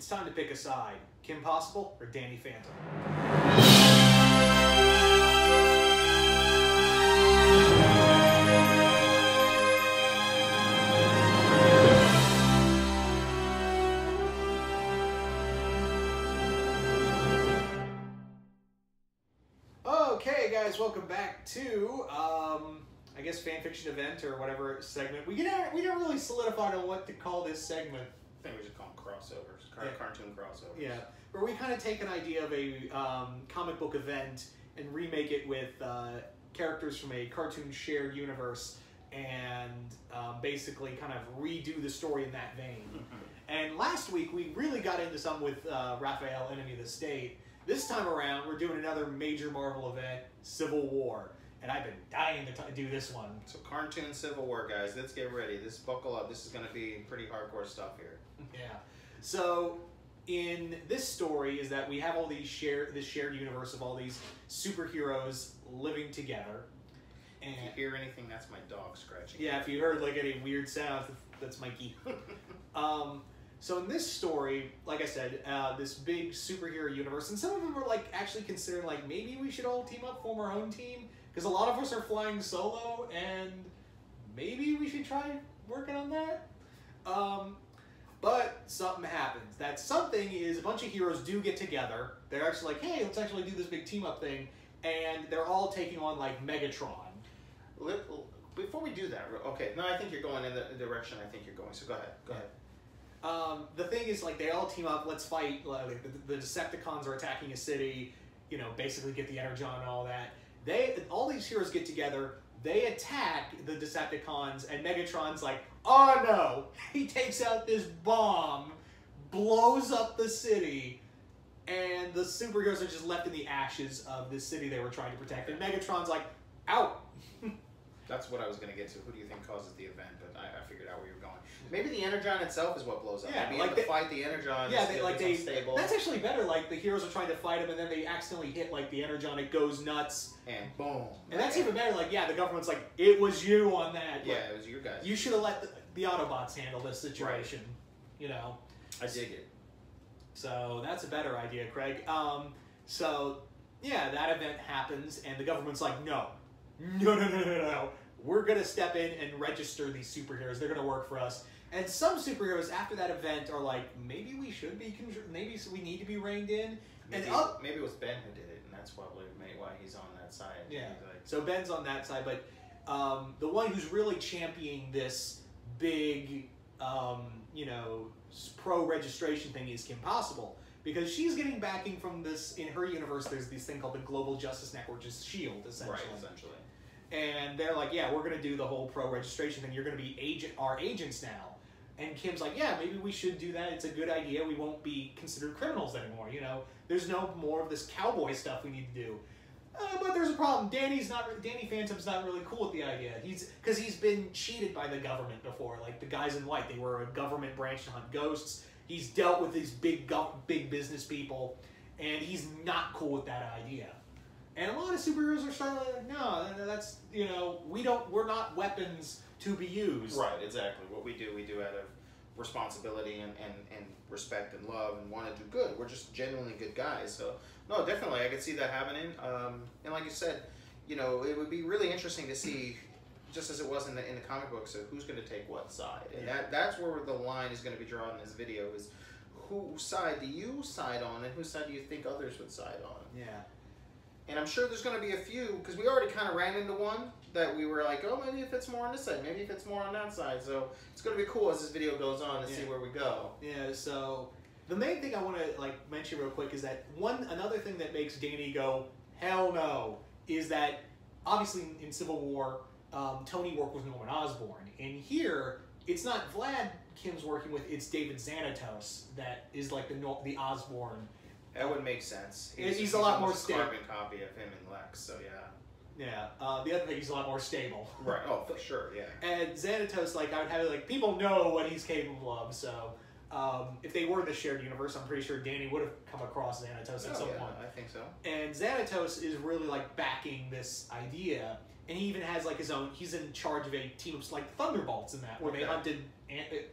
It's time to pick a side. Kim Possible or Danny Phantom? Okay, guys, welcome back to I guess fanfiction event or whatever segment. We don't really solidify on what to call this segment. I think we should call them crossovers, cartoon crossovers. Yeah, where we kind of take an idea of a comic book event and remake it with characters from a cartoon shared universe and basically kind of redo the story in that vein. And last week we really got into some with Raphael, Enemy of the State. This time around we're doing another major Marvel event, Civil War. And I've been dying to do this one. So cartoon Civil War, guys. Let's get ready. Buckle up. This is going to be pretty hardcore stuff here. Yeah. So in this story is that we have all these this shared universe of all these superheroes living together. And if you hear anything, that's my dog scratching. Yeah, if you heard like any weird sounds, that's Mikey. So in this story, like I said, this big superhero universe, and some of them are like actually considering like maybe we should all team up, form our own team. Because a lot of us are flying solo, and maybe we should try working on that. But something happens. That something is a bunch of heroes do get together. They're actually like, hey, let's actually do this big team-up thing. And they're all taking on, like, Megatron. Before we do that, okay, no, I think you're going in the direction I think you're going, so go ahead. Go ahead. The thing is, like, they all team up, let's fight. Like, the Decepticons are attacking a city, you know, basically get the Energon and all that. All these heroes get together, they attack the Decepticons, and Megatron's like, oh no! He takes out this bomb, blows up the city, and the superheroes are just left in the ashes of the city they were trying to protect. And Megatron's like, out! That's what I was going to get to. Who do you think causes the event? But I figured out where you're going. Maybe the Energon itself is what blows up. Yeah, maybe like they fight the Energon. Yeah, stable. That's actually better. Like the heroes are trying to fight him, and then they accidentally hit like the Energon. It goes nuts, and boom. And that's even better. Like, yeah, the government's like, it was you on that. Yeah, like, it was you guys. You should have let the Autobots handle this situation. Right. You know. I dig it. So that's a better idea, Craig. So yeah, that event happens, and the government's like, no. We're going to step in and register these superheroes. They're going to work for us. And some superheroes after that event are like, maybe we should be, maybe we need to be reined in. Maybe it was Ben who did it, and that's probably why he's on that side. Yeah. So Ben's on that side, but the one who's really championing this big, you know, pro-registration thing is Kim Possible. Because she's getting backing from this, in her universe, there's this thing called the Global Justice Network, which is S.H.I.E.L.D., essentially. Right, essentially. And they're like, yeah, we're going to do the whole pro-registration thing. You're going to be our agents now. And Kim's like, yeah, maybe we should do that. It's a good idea. We won't be considered criminals anymore, you know? There's no more of this cowboy stuff we need to do. But there's a problem. Danny Phantom's not really cool with the idea. Because he's been cheated by the government before. Like, the guys in white, they were a government branch to hunt ghosts. He's dealt with these big business people. And he's not cool with that idea. And a lot of superheroes are starting like, no, that's, you know, we're not weapons to be used. Right, exactly. What we do out of responsibility and respect and love and want to do good. We're just genuinely good guys. So, no, definitely, I could see that happening. And like you said, you know, it would be really interesting to see, just as it was in the comic books, of who's going to take what side. And that's where the line is going to be drawn in this video, is whose side do you side on and whose side do you think others would side on? Yeah. And I'm sure there's going to be a few, because we already kind of ran into one that we were like, oh, maybe it fits more on this side, maybe it fits more on that side. So it's going to be cool as this video goes on to see where we go. Yeah, so the main thing I want to like mention real quick is that another thing that makes Danny go, hell no, is that obviously in Civil War, Tony worked with Norman Osborn. And here, it's not Vlad Kim's working with, it's David Xanatos that is like the Osborn. That would make sense. He's a lot more stable. Carbon copy of him and Lex, so yeah. Yeah. The other thing, he's a lot more stable. Right. Oh, for sure. Yeah. And Xanatos, like, I would have like people know what he's capable of. So, if they were in the shared universe, I'm pretty sure Danny would have come across Xanatos at some point. I think so. And Xanatos is really like backing this idea, And he even has like his own. He's in charge of a team of like Thunderbolts in that, where they hunted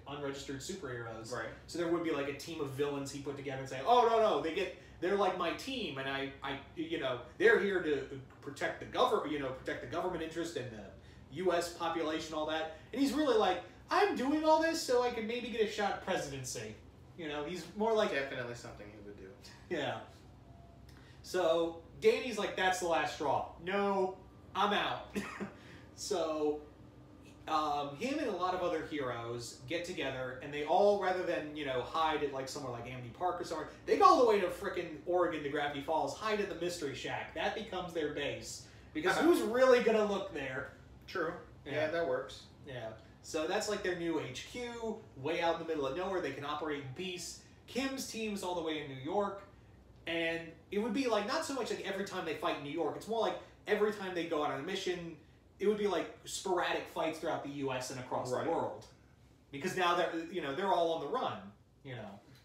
unregistered superheroes. Right. So there would be like a team of villains he put together and say, "Oh no, they're like my team, and I they're here to protect the government interest and the U.S. population, all that." And he's really like, "I'm doing all this so I can maybe get a shot at presidency." He's more like definitely something he would do. Yeah. So Danny's like, "That's the last straw. No, I'm out." So him and a lot of other heroes get together, and they all, rather than hide at like somewhere like Amity Park or somewhere, they go all the way to frickin' Oregon to Gravity Falls, hide at the Mystery Shack. That becomes their base because who's really gonna look there? True. Yeah, that works. Yeah. So that's like their new HQ, way out in the middle of nowhere. They can operate in peace. Kim's team's all the way in New York, and it would be like not so much like every time they fight in New York. It's more like every time they go out on a mission. It would be like sporadic fights throughout the U.S. and across the world, because now they're all on the run,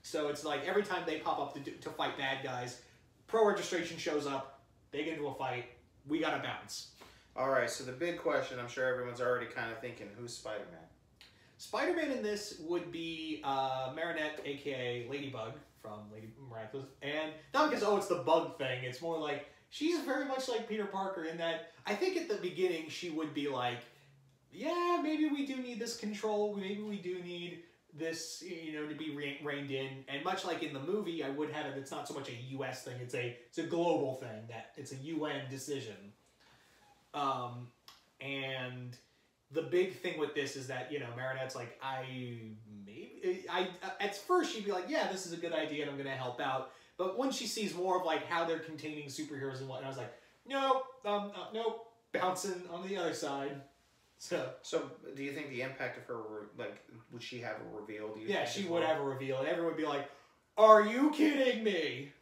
So it's like every time they pop up to fight bad guys, pro registration shows up, they get into a fight, we gotta bounce. All right, so the big question, I'm sure everyone's already kind of thinking, who's Spider-Man? Spider-Man in this would be Marinette, aka Ladybug from Lady Miraculous, and not because it's the bug thing. It's more like. She's very much like Peter Parker in that I think at the beginning she would be like, yeah, maybe we do need this control. Maybe we do need this, to be reined in. And much like in the movie, I would have it. It's not so much a U.S. thing. It's a global thing. That it's a UN decision. And the big thing with this is that Marinette's like, at first she'd be like, yeah, this is a good idea, and I'm going to help out. But when she sees more of like how they're containing superheroes and whatnot, I was like, nope, bouncing on the other side. So do you think the impact of her, would she have a reveal? Yeah, she would have a reveal, and everyone would be like, "Are you kidding me?"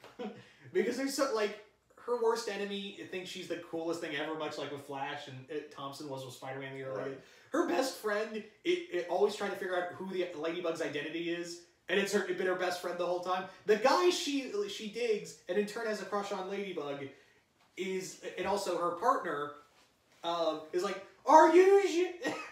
Because there's her worst enemy thinks she's the coolest thing ever, much like with Flash and Thompson was with Spider-Man the other day. Her best friend, it always trying to figure out who the Ladybug's identity is. And it's been her best friend the whole time. The guy she digs and in turn has a crush on Ladybug and also her partner is like, are you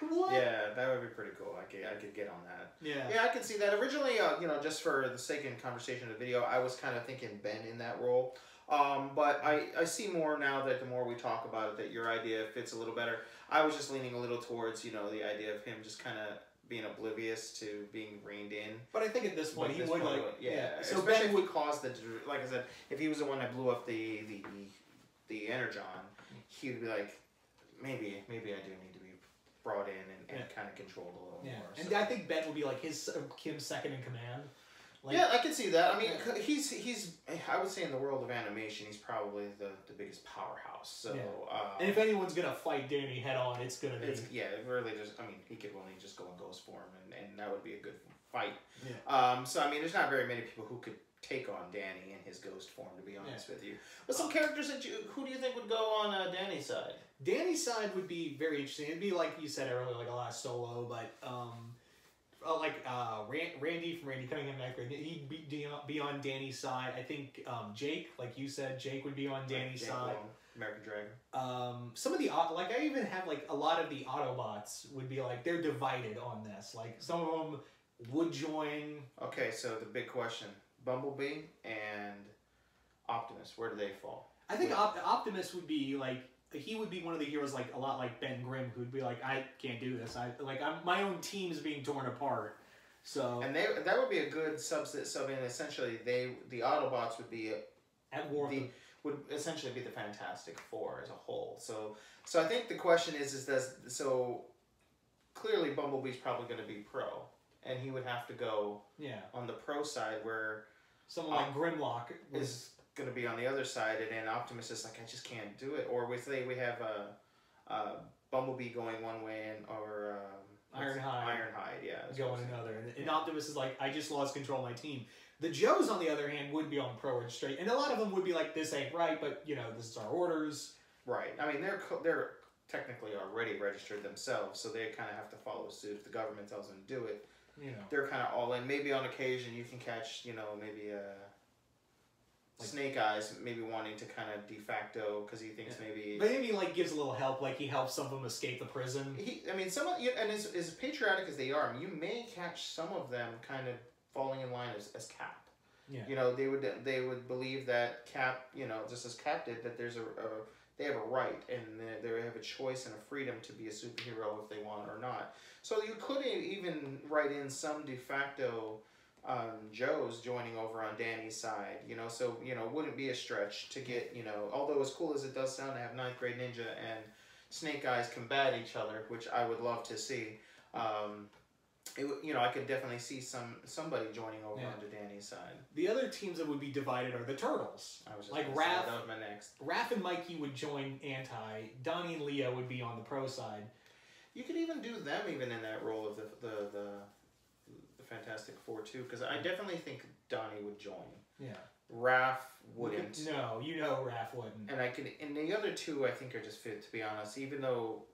what? Yeah, that would be pretty cool. I could get on that. Yeah, I could see that. Originally, just for the sake of conversation of the video, I was kind of thinking Ben in that role. But I see more now that the more we talk about it, that your idea fits a little better. I was just leaning a little towards the idea of him just kind of being oblivious to being reined in. But I think at this point, he would So especially if he caused like I said, if he was the one that blew up the Energon, he would be like, maybe I do need to be brought in and kind of controlled a little more. And I think Ben would be like Kim's second in command. I can see that. I mean, he's I would say in the world of animation, he's probably the biggest powerhouse. So, and if anyone's gonna fight Danny head on, it's gonna be. It really just. I mean, he could only just go in ghost form, and that would be a good fight. Yeah. So I mean, there's not very many people who could take on Danny in his ghost form, to be honest with you. But some characters who do you think would go on Danny's side? Danny's side would be very interesting. It'd be like you said earlier, like a lot of solo, but Randy from Randy Cunningham, he'd be on Danny's side. I think Jake, like you said, Jake would be on Danny's side. American Dragon. Some of the I even have like a lot of the Autobots would be like they're divided on this. Like some of them would join. Okay, so the big question: Bumblebee and Optimus. Where do they fall? I think Optimus would be like. He would be one of the heroes, like a lot like Ben Grimm, who'd be like, "I can't do this. My own team is being torn apart." So and that would be a good subset. So I mean, essentially, the Autobots would be at war. Would essentially be the Fantastic Four as a whole. So I think the question is so clearly Bumblebee's probably going to be pro, and he would have to go on the pro side where someone like Grimlock is going to be on the other side, and then Optimus is like, I just can't do it. Or we have Bumblebee going one way or Ironhide going another, and Optimus is like, I just lost control of my team. The Joes, on the other hand, would be on pro and straight, and a lot of them would be like, this ain't right, but this is our orders. Right. I mean, they're technically already registered themselves, so they kind of have to follow suit. If the government tells them to do it, they're kind of all in. Maybe on occasion you can catch, maybe Snake Eyes maybe wanting to kind of de facto because he thinks maybe. But maybe like gives a little help, like he helps some of them escape the prison. I mean, some of, and as patriotic as they are, I mean, you may catch some of them kind of falling in line as Cap. Yeah. You know, they would believe that Cap, you know, just as Cap did, that there's they have a right and they have a choice and a freedom to be a superhero if they want or not. So you could even write in some de facto Joes joining over on Danny's side, you know, so, you know, it wouldn't be a stretch to get, you know, although as cool as it does sound to have Ninth Grade Ninja and Snake Eyes combat each other, which I would love to see, you know, I could definitely see somebody joining over onto Danny's side. The other teams that would be divided are the Turtles. I was just like Raph. That was my next. Raph and Mikey would join anti. Donnie and Leo would be on the pro side. You could even do them even in that role of the Fantastic Four too, because I definitely think Donnie would join. Yeah. Raph wouldn't. No, you know Raph wouldn't. And the other two I think are just fit, to be honest. Even though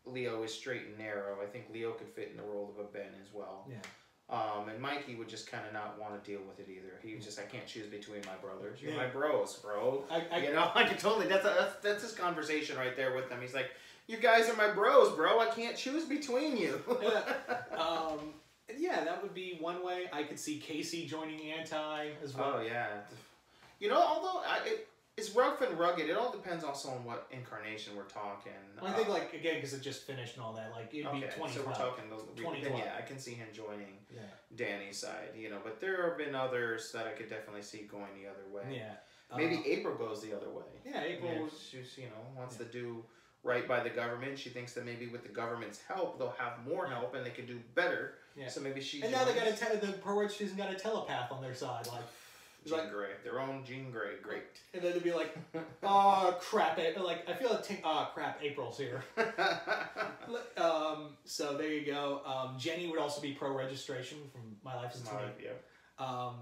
Leo is straight and narrow, I think Leo could fit in the role of a Ben as well. Yeah. And Mikey would just kind of not want to deal with it either. He was just, I can't choose between my brothers. You're my bros, bro. You know, I could totally. That's his conversation right there with them. He's like, you guys are my bros, bro. I can't choose between you. Yeah, that would be one way. I could see Casey joining anti as well. Oh yeah. You know, although it's rough and rugged. It all depends also on what incarnation we're talking. Well, I think, like, again, because it just finished and all that, like, it'd be 2012. So we're talking 2012. Yeah, I can see him joining Danny's side, you know. But there have been others that I could definitely see going the other way. Yeah. Maybe April goes the other way. Yeah, April. She's, you know, wants to do right by the government. She thinks that maybe with the government's help, they'll have more help and they can do better. Yeah. So maybe she. And now they got the pro registration's got a telepath on their side, like. Jean Grey, their own Jean Grey, great. And then they'd be like, oh crap, like I feel like crap, April's here. So there you go. Jenny would also be pro registration from My Life as a Teen.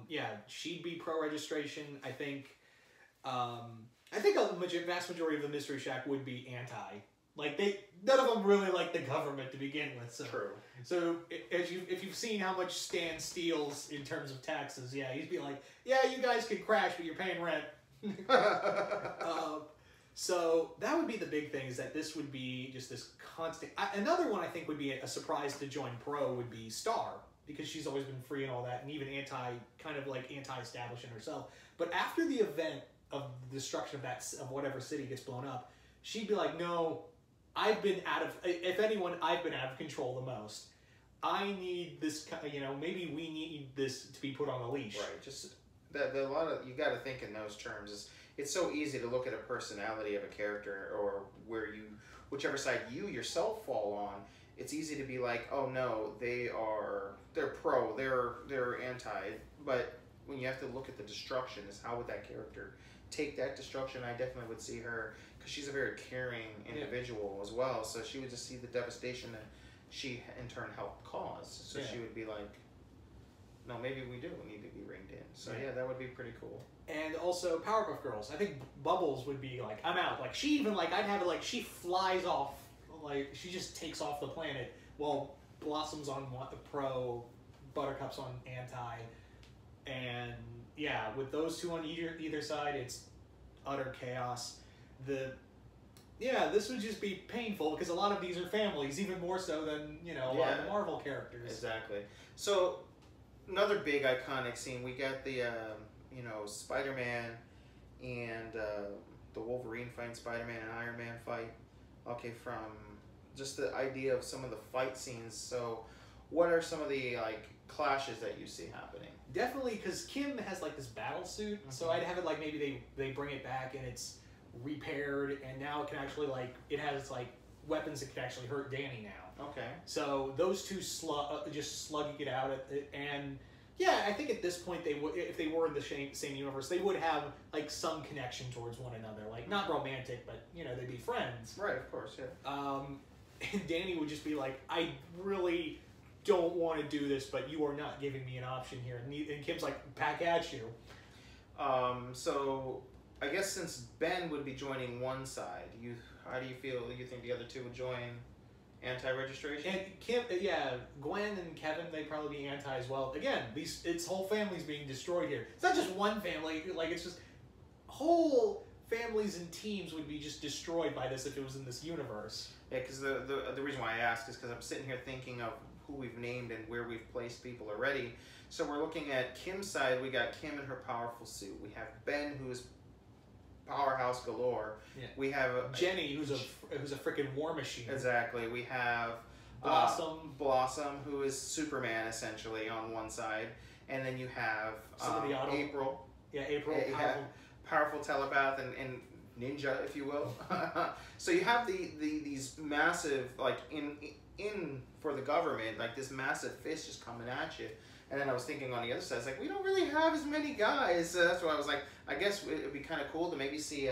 Yeah, she'd be pro registration. I think a vast majority of the Mystery Shack would be anti. Like none of them really like the government to begin with. So. True. So if you've seen how much Stan steals in terms of taxes, yeah, he'd be like, yeah, you guys can crash, but you're paying rent. So that would be the big thing, is that this would be just this constant. Another one I think would be a surprise to join pro would be Star, because she's always been free and all that, and even anti-establishment herself. But after the event of the destruction of whatever city gets blown up, she'd be like, no, if anyone, I've been out of control the most. I need this, you know, maybe we need this to be put on a leash. Right, just a lot of, you got to think in those terms. It's so easy to look at a personality of a character, or whichever side you yourself fall on. It's easy to be like, oh no, they're pro, they're anti. But when you have to look at the destruction, is how would that character take that destruction? I definitely would see her, because she's a very caring individual as well. So she would just see the devastation that she in turn helped cause. So she would be like, no, maybe we do need to be reined in. So yeah, that would be pretty cool. And also Powerpuff Girls. I think Bubbles would be like, I'm out. Like, she even, like, I'd have it like she flies off, like she just takes off the planet, while Blossom's on pro, Buttercup's on anti, and yeah, with those two on either side, it's utter chaos. This would just be painful, because a lot of these are families, even more so than, you know, a lot of the Marvel characters. Exactly. So another big iconic scene, we got the Spider-Man and the Wolverine fight, Spider-Man and Iron Man fight. Okay, from just the idea of some of the fight scenes. So what are some of the like clashes that you see happening? Definitely, because Kim has like this battle suit, so I'd have it like maybe they bring it back and it's repaired, and now it can actually, like, it has like weapons that could actually hurt Danny now. Okay. So those two just slugging it out and yeah, I think at this point they would, if they were in the same universe, they would have like some connection towards one another, like not romantic, but you know, they'd be friends. Right, of course, yeah. And Danny would just be like, I really don't want to do this, but you are not giving me an option here. And Kim's like, back at you. So I guess since Ben would be joining one side, how do you feel? You think the other two would join anti-registration? And Kim, Gwen and Kevin, they'd probably be anti as well. Again, its whole family's being destroyed here. It's not just one family. Like, it's just whole families and teams would be just destroyed by this if it was in this universe. Yeah, because the reason why I asked is because I'm sitting here thinking of who we've named and where we've placed people already. So we're looking at Kim's side. We got Kim in her powerful suit. We have Ben, who is powerhouse galore. Yeah. We have Jenny, who's a freaking war machine. Exactly. We have Blossom, who is Superman essentially on one side, and then you have April. Yeah, April. Powerful telepath and ninja, if you will. So you have these massive, like in for the government, like this massive fist just coming at you. And then I was thinking on the other side, it's like, we don't really have as many guys. So that's why I was like, I guess it would be kind of cool to maybe see,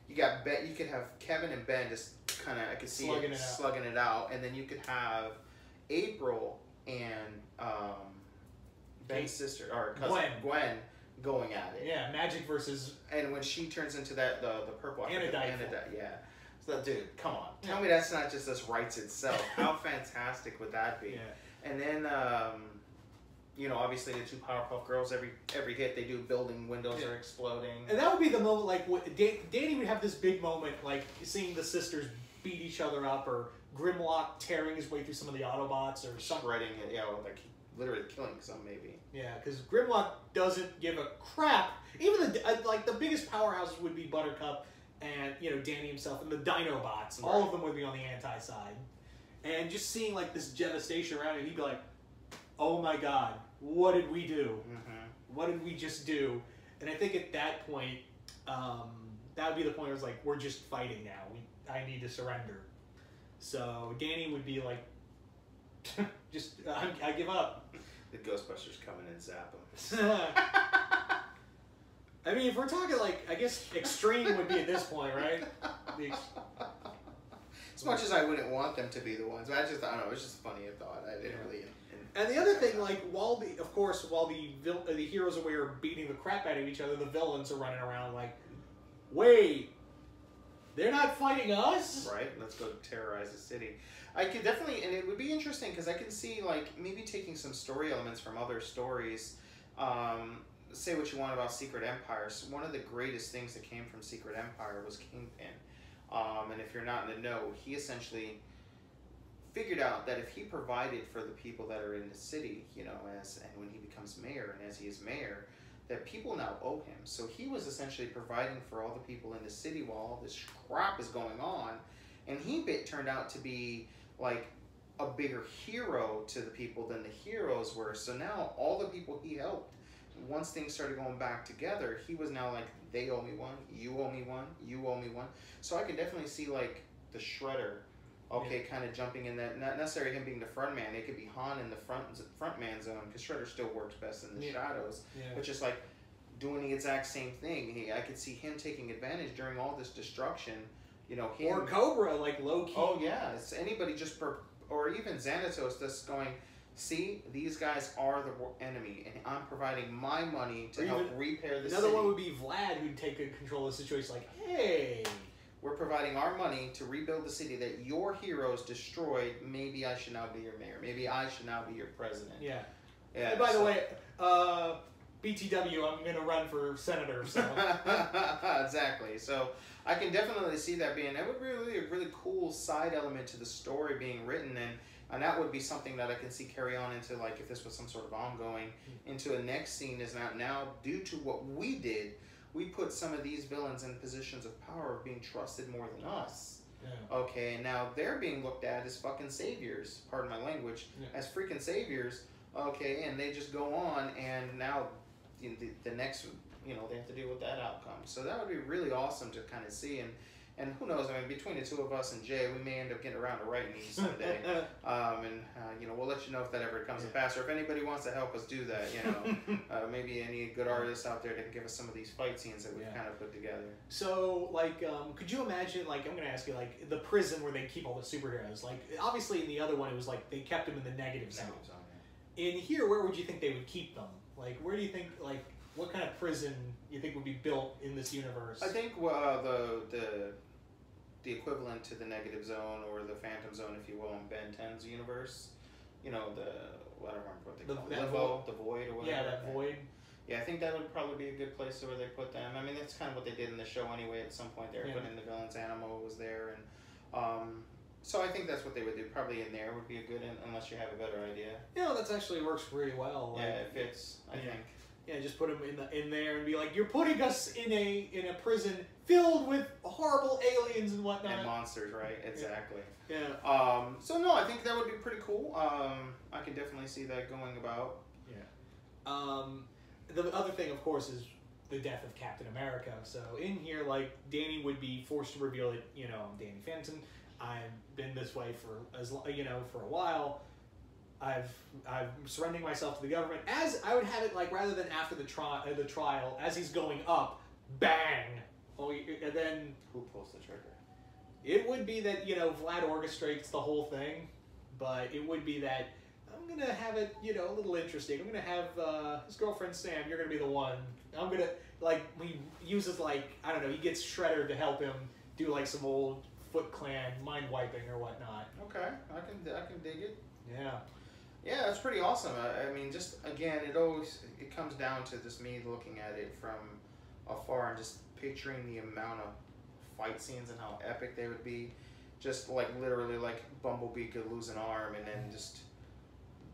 you could have Kevin and Ben just kind of, I could see slugging it out. And then you could have April and Ben's sister, or cousin, Gwen going at it. Yeah, magic versus... And when she turns into the purple... Anodite. Yeah. So, dude, come on. Tell me that's not just us writes itself. How fantastic would that be? Yeah. And then, obviously the two Powerpuff Girls, every hit they do, building windows are exploding. And that would be the moment, like, Danny would have this big moment, like, seeing the sisters beat each other up, or Grimlock tearing his way through some of the Autobots, or something. Shredding it, like, literally killing some, maybe. Yeah, because Grimlock doesn't give a crap. Even the biggest powerhouses would be Buttercup and, Danny himself, and the Dinobots. Right. All of them would be on the anti-side. And just seeing, like, this devastation around him, he'd be like, oh my god, what did we do? Mm-hmm. What did we just do? And I think at that point, that would be the point where it's like, we're just fighting now. I need to surrender. So Danny would be like, I give up. The Ghostbusters come in and zap him. I mean, if we're talking, like, I guess Extreme would be at this point, right? As much as I wouldn't want them to be the ones, but I don't know, it was just a funny thought. I didn't really... And the other thing, like, while the heroes are beating the crap out of each other, the villains are running around like, wait, they're not fighting us? Right, let's go terrorize the city. I could definitely, and it would be interesting, because I can see, like, maybe taking some story elements from other stories. Say what you want about Secret Empires. One of the greatest things that came from Secret Empire was Kingpin. And if you're not in the know, he essentially figured out that if he provided for the people that are in the city, and when he becomes mayor, and as he is mayor, that people now owe him. So he was essentially providing for all the people in the city while all this crap is going on, and he turned out to be like a bigger hero to the people than the heroes were. So now all the people he helped, once things started going back together, he was now like, they owe me one, you owe me one, you owe me one. So I can definitely see, like, the Shredder, kind of jumping in that, not necessarily him being the front man. It could be Han in the front man zone, because Shredder still works best in the shadows, but just like doing the exact same thing. I could see him taking advantage during all this destruction, him, or Cobra, like, low key. Oh yeah, it's anybody or even Xanatos just going, see, these guys are the enemy, and I'm providing my money to help repair the city. Another one would be Vlad, who'd take control of the situation, like, hey, we're providing our money to rebuild the city that your heroes destroyed. Maybe I should now be your mayor. Maybe I should now be your president. Yeah. And by the way, BTW, I'm going to run for senator. So. Exactly. So I can definitely see that being, that would be really a really cool side element to the story being written, and that would be something that I can see carry on into, like, if this was some sort of ongoing, into a next scene is now due to what we did, we put some of these villains in positions of power of being trusted more than us. Yeah. Okay, and now they're being looked at as fucking saviors, pardon my language, as freaking saviors. Okay, and they just go on, and now the next, they have to deal with that outcome. So that would be really awesome to kind of see, and who knows, I mean, between the two of us and Jay, we may end up getting around to writing these someday. We'll let you know if that ever comes to pass, or if anybody wants to help us do that, maybe any good artists out there that can give us some of these fight scenes that we've kind of put together. So, like, could you imagine, like, I'm going to ask you, like, the prison where they keep all the superheroes? Like, obviously in the other one, it was like, they kept them in the negative zone. In here, where would you think they would keep them? Like, where do you think, like, what kind of prison you think would be built in this universe? I think the equivalent to the negative zone, or the Phantom Zone, if you will, in Ben 10's universe. I don't remember what they call it. The void or whatever. Yeah, that void. Yeah, I think that would probably be a good place where they put them. I mean, that's kind of what they did in the show anyway. At some point, they were putting in the villains. Animo was there, and so I think that's what they would do. Probably in there would be a good, unless you have a better idea. Yeah, that actually works really well. Yeah, it fits. I think. Yeah, just put them in there and be like, you're putting us in a prison filled with horrible aliens and whatnot. And monsters, right? Exactly. Yeah. So no, I think that would be pretty cool. I can definitely see that going about. Yeah. The other thing, of course, is the death of Captain America. So in here, like, Danny would be forced to reveal that, you know, I'm Danny Phantom. I've been this way for a while. I'm surrendering myself to the government. As I would have it, like, rather than after the trial, as he's going up, bang. Oh, and then who pulls the trigger? It would be that, you know, Vlad orchestrates the whole thing, but it would be that I'm gonna have it, you know, a little interesting. I'm gonna have his girlfriend Sam. You're gonna be the one. I'm gonna, like, he uses, like, I don't know. He gets Shredder to help him do, like, some old Foot Clan mind wiping or whatnot. Okay, I can dig it. Yeah. Yeah, it's pretty awesome. I mean, just again, it comes down to just me looking at it from afar and just picturing the amount of fight scenes and how epic they would be. Just like literally, like Bumblebee could lose an arm and then just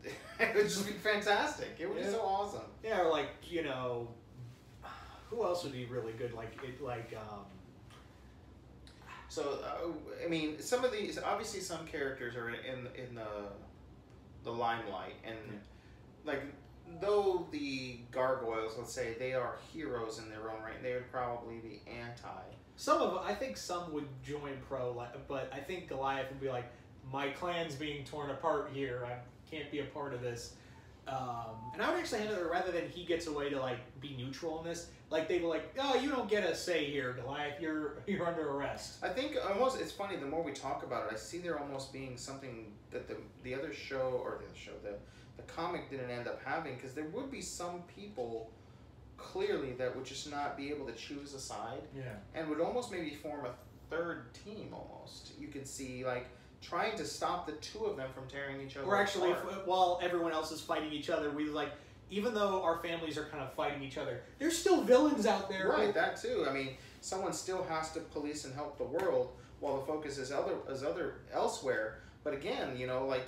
it would just be fantastic. It would be so awesome. Yeah, or like, you know, who else would be really good? So I mean, some of these obviously some characters are in the limelight, and like though the gargoyles, let's say, they are heroes in their own right, they would probably be anti. Some of them, I think some would join pro, but I think Goliath would be like, my clan's being torn apart here. I can't be a part of this. And I would actually have it rather than he gets away to like be neutral in this. Like they were like, oh, you don't get a say here, Goliath. You're under arrest. I think almost it's funny. The more we talk about it, I see there almost being something that the other show or the comic didn't end up having, because there would be some people clearly that would just not be able to choose a side. Yeah. And would almost maybe form a third team almost. You could see like trying to stop the two of them from tearing each other apart. Or actually, while everyone else is fighting each other, we like, even though our families are kind of fighting each other, there's still villains out there. Right, that too. I mean, someone still has to police and help the world while the focus is elsewhere. But again, you know, like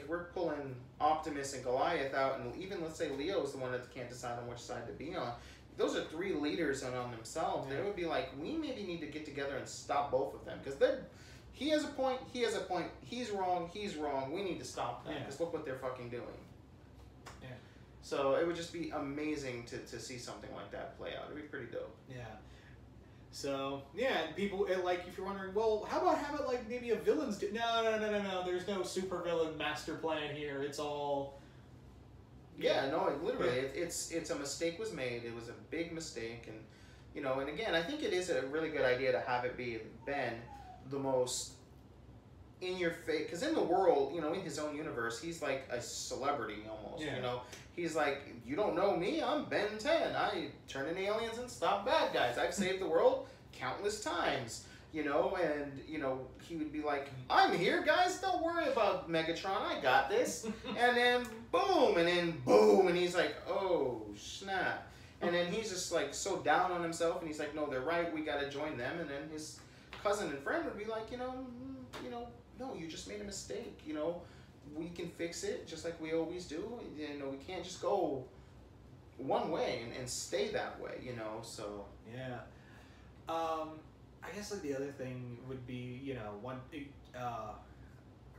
we're pulling Optimus and Goliath out, and even let's say Leo is the one that can't decide on which side to be on. Those are three leaders on themselves. Yeah. They would be like, we maybe need to get together and stop both of them, because he has a point, he has a point, he's wrong, we need to stop them, because look what they're fucking doing. Yeah. So it would just be amazing to see something like that play out. It'd be pretty dope. Yeah. So, yeah, and people, like, if you're wondering, well, how about have it like maybe a villain's... No, there's no super villain master plan here. It's all... Yeah, no, literally, it's a mistake was made. It was a big mistake, and, you know, and again, I think it is a really good idea to have it be Ben, the most in your face, because in the world, you know, in his own universe, he's like a celebrity almost. You know, he's like, you don't know me, I'm Ben 10. I turn in aliens and stop bad guys. I've saved the world countless times. You know, and you know, he would be like, I'm here, guys, don't worry about Megatron, I got this. And then boom, and he's like, oh snap. And then he's just like so down on himself, and he's like, no, they're right, we gotta join them. And then his cousin and friend would be like, you know, no, you just made a mistake, you know, we can fix it just like we always do. You know, we can't just go one way and stay that way, you know. So yeah. I guess like the other thing would be, you know, where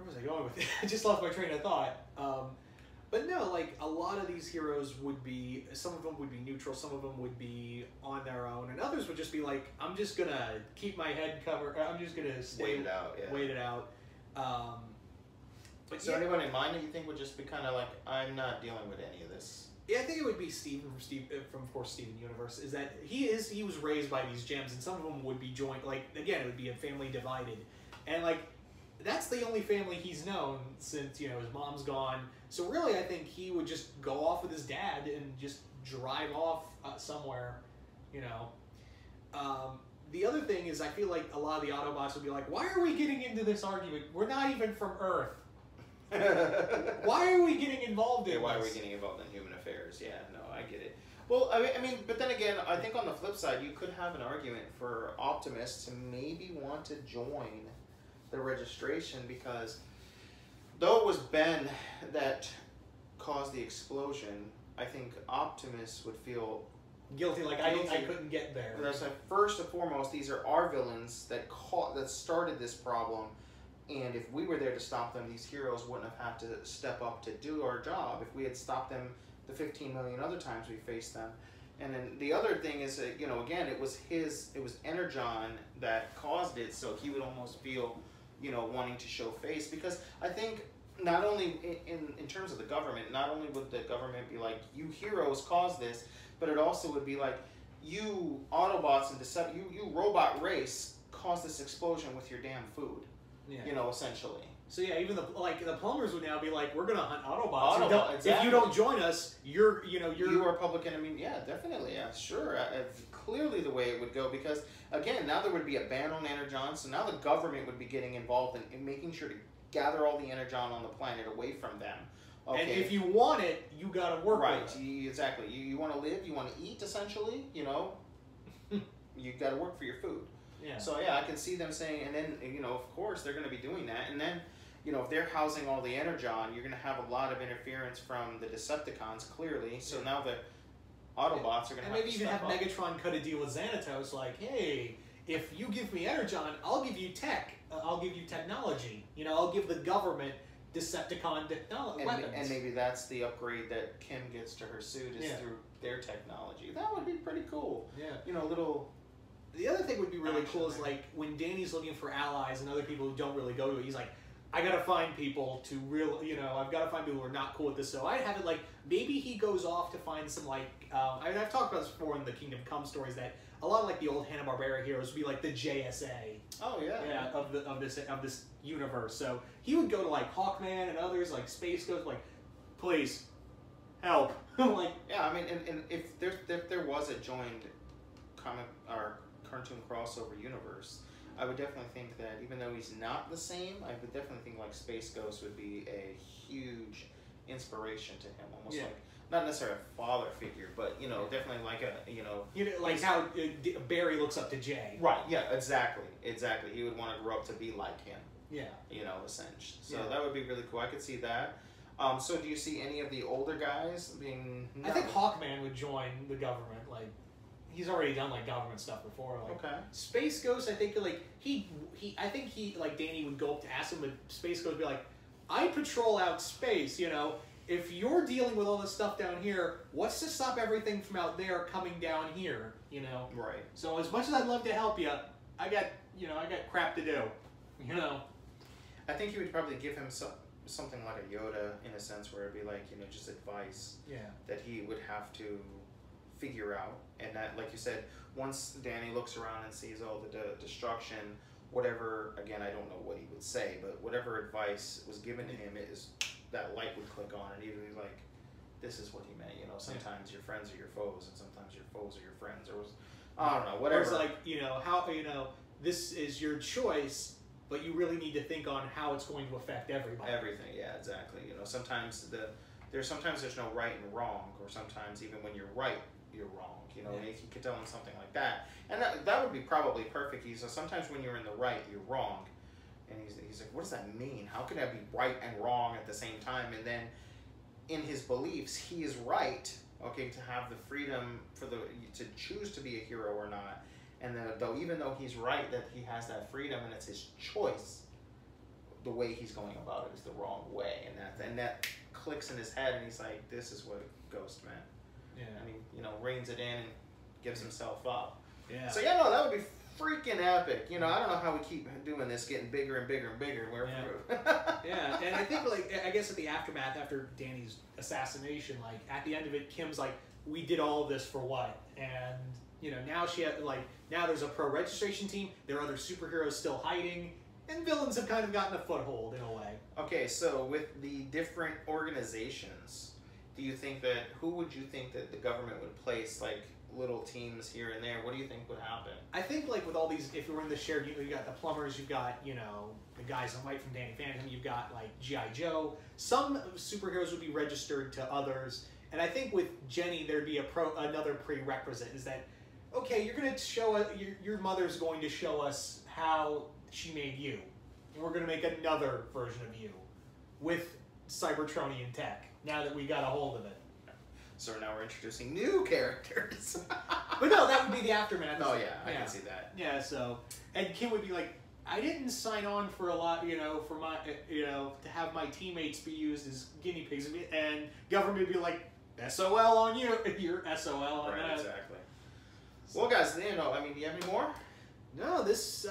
was I going with it? I just lost my train of thought. But no, like a lot of these heroes would be, some of them would be neutral, some of them would be on their own, and others would just be like, I'm just gonna keep my head covered, I'm just gonna wait it out. Yeah. Wait it out. But so anyone in mind that you think would just be kind of like, I'm not dealing with any of this? Yeah, I think it would be Steven from of course, Steven Universe. Is that he was raised by these gems, and some of them would be joined. Like again, it would be a family divided, and like that's the only family he's known since, you know, his mom's gone. So really, I think he would just go off with his dad and just drive off somewhere, you know. The other thing is, I feel like a lot of the Autobots would be like, "Why are we getting into this argument? We're not even from Earth. Why are we getting involved in this? Why are we getting involved in human affairs?" Yeah, no, I get it. Well, I mean, but then again, I think on the flip side, you could have an argument for Optimus to maybe want to join the registration because though it was Ben that caused the explosion, I think Optimus would feel guilty. Like guilty. I couldn't get there. That's like, first and foremost, these are our villains that started this problem, and if we were there to stop them, these heroes wouldn't have had to step up to do our job. If we had stopped them the 15 million other times we faced them. And then the other thing is that, you know, again, it was Energon that caused it, so he would almost feel, you know, wanting to show face. Because I think not only in terms of the government, not only would the government be like, you heroes caused this, but it also would be like, you Autobots and you robot race caused this explosion with your damn food. Yeah. You know, essentially. So yeah, even the plumbers would now be like, we're gonna hunt Autobots. Exactly. If you don't join us, you are public enemy. Yeah, definitely. Yeah, sure. Clearly the way it would go, because again, now there would be a ban on Energon, so now the government would be getting involved in making sure to gather all the Energon on the planet away from them. Okay. And if you want it, you gotta work right. with it. Exactly. You want to live, you want to eat, essentially. You know, you got to work for your food. Yeah. So yeah, I can see them saying, and then, you know, of course they're going to be doing that, and then, you know, if they're housing all the Energon, you're going to have a lot of interference from the Decepticons, clearly. So now the Autobots are going to have to step up. And maybe even have Megatron cut a deal with Xanatos, like, hey, if you give me Energon, I'll give you tech. I'll give you technology. You know, I'll give the government Decepticon weapons. And maybe that's the upgrade that Kim gets to her suit is through their technology. That would be pretty cool. Yeah. You know, little... The other thing would be really cool is, like, when Danny's looking for allies and other people who don't really go to it, he's like, I gotta find people to I've gotta find people who are not cool with this. So I have it like, maybe he goes off to find some, like, I've talked about this before in the Kingdom Come stories, that a lot of, like, the old Hanna-Barbera heroes would be like the JSA. Oh yeah. Yeah, of this universe. So he would go to, like, Hawkman and others, like Space Ghost, like, please, help. Like, yeah, I mean, and if there was a joined comic or cartoon crossover universe, I would definitely think that even though he's not the same, I would definitely think like Space Ghost would be a huge inspiration to him, almost like not necessarily a father figure, but you know, definitely like like how Barry looks up to Jay. Right. Yeah. Exactly. He would want to grow up to be like him. Yeah. You know, essentially. So that would be really cool. I could see that. So do you see any of the older guys being? I think Hawkman would join the government. Like, he's already done like government stuff before. Like, okay. Space Ghost, I think like I think like Danny would go up to ask him, but Space Ghost would be like, I patrol out space. You know, if you're dealing with all this stuff down here, what's to stop everything from out there coming down here? You know. Right. So as much as I'd love to help you, I got crap to do. You know. I think he would probably give him something like a Yoda in a sense, where it'd be like, you know, just advice that he would have to figure out, and that, like you said, once Danny looks around and sees all the destruction, whatever, again, I don't know what he would say, but whatever advice was given to him, that light would click on, and he'd be like, this is what he meant, you know, sometimes your friends are your foes, and sometimes your foes are your friends, or I don't know, whatever. Or it's like, you know, how, you know, this is your choice, but you really need to think on how it's going to affect everybody. Everything, yeah, exactly. You know, sometimes there's no right and wrong, or sometimes even when you're right, you're wrong. You know, if you could tell him something like that, and that would be probably perfect. So sometimes when you're in the right, you're wrong, and he's like, what does that mean? How can I be right and wrong at the same time? And then in his beliefs, he is right. Okay, to have the freedom to choose to be a hero or not. And then, even though he's right that he has that freedom and it's his choice, the way he's going about it is the wrong way, and that clicks in his head, and he's like, "This is what Ghost meant." Yeah. And he, you know, reins it in and gives himself up. Yeah. So yeah, no, that would be freaking epic. You know, I don't know how we keep doing this, getting bigger and bigger and bigger. Yeah, and I think, like, I guess at the aftermath, after Danny's assassination, like at the end of it, Kim's like, "We did all of this for what?" And you know, now now there's a pro-registration team, there are other superheroes still hiding, and villains have kind of gotten a foothold in a way. Okay, so with the different organizations, who would you think that the government would place, like, little teams here and there? What do you think would happen? I think, like, with all these, if you're in the shared, you got the plumbers, you've got, you know, the guys in white from Danny Phantom, you've got, like, G.I. Joe. Some superheroes would be registered to others, And I think with Jenny, there'd be another prerequisite is that, okay, you're going to show us, your mother's going to show us how she made you. And we're going to make another version of you with Cybertronian tech, now that we got a hold of it. So now we're introducing new characters. But no, that would be the aftermath. Oh yeah, I can see that. Yeah, so, and Kim would be like, I didn't sign on for a lot, for my, to have my teammates be used as guinea pigs, and government would be like, SOL on you, you're SOL on that. Right, exactly. Well, guys, do you have any more? No, this,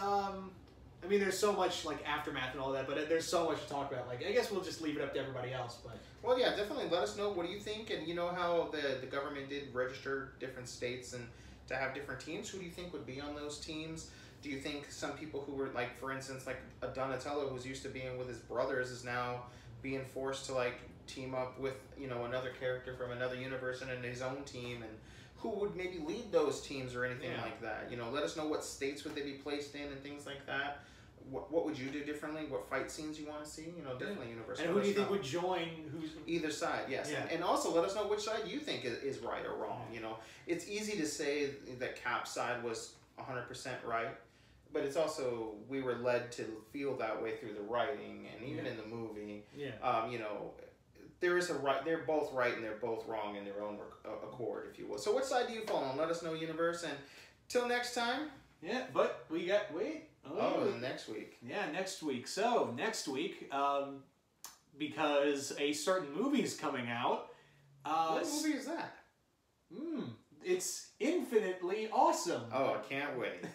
there's so much, like, aftermath and all that, but there's so much to talk about. Like, I guess we'll just leave it up to everybody else, but... Well, yeah, definitely let us know what do you think, and you know how the government did register different states and to have different teams. Who do you think would be on those teams? Do you think some people who were, like, for instance, like a Donatello who's used to being with his brothers is now being forced to, like, team up with, another character from another universe and in his own team, and who would maybe lead those teams or anything like that? Let us know what states would they be placed in and things like that. What would you do differently? What fight scenes you want to see? Definitely Universe. And who do you think would join? Who's either side? Yes, yeah. And also let us know which side you think is right or wrong. It's easy to say that Cap's side was 100% right, but it's also we were led to feel that way through the writing and even in the movie. Yeah. There is a right. They're both right and they're both wrong in their own accord, if you will. So, which side do you fall on? Let us know, Universe. And till next time. Yeah, but we got next week. Yeah, next week. So next week, because a certain movie's coming out. What movie is that? It's infinitely awesome. Oh, I can't wait.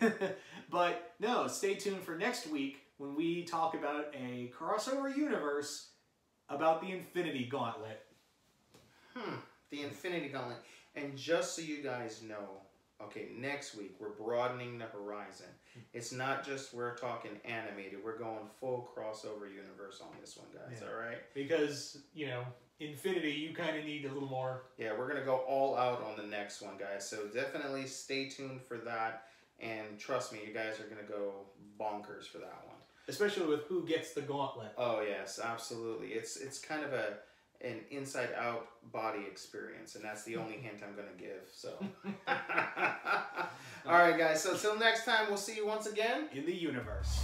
But no, stay tuned for next week when we talk about a crossover universe about the Infinity Gauntlet. The Infinity Gauntlet. And just so you guys know, okay, next week we're broadening the horizon. It's not just we're talking animated. We're going full crossover universe on this one, guys. All right? Because, Infinity, you kind of need a little more. Yeah, we're going to go all out on the next one, guys. So definitely stay tuned for that. And trust me, you guys are going to go bonkers for that one. Especially with who gets the gauntlet. Oh, yes, absolutely. It's kind of an inside-out body experience, and that's the only hint I'm going to give. So, all right, guys. So, till next time, we'll see you once again in the universe.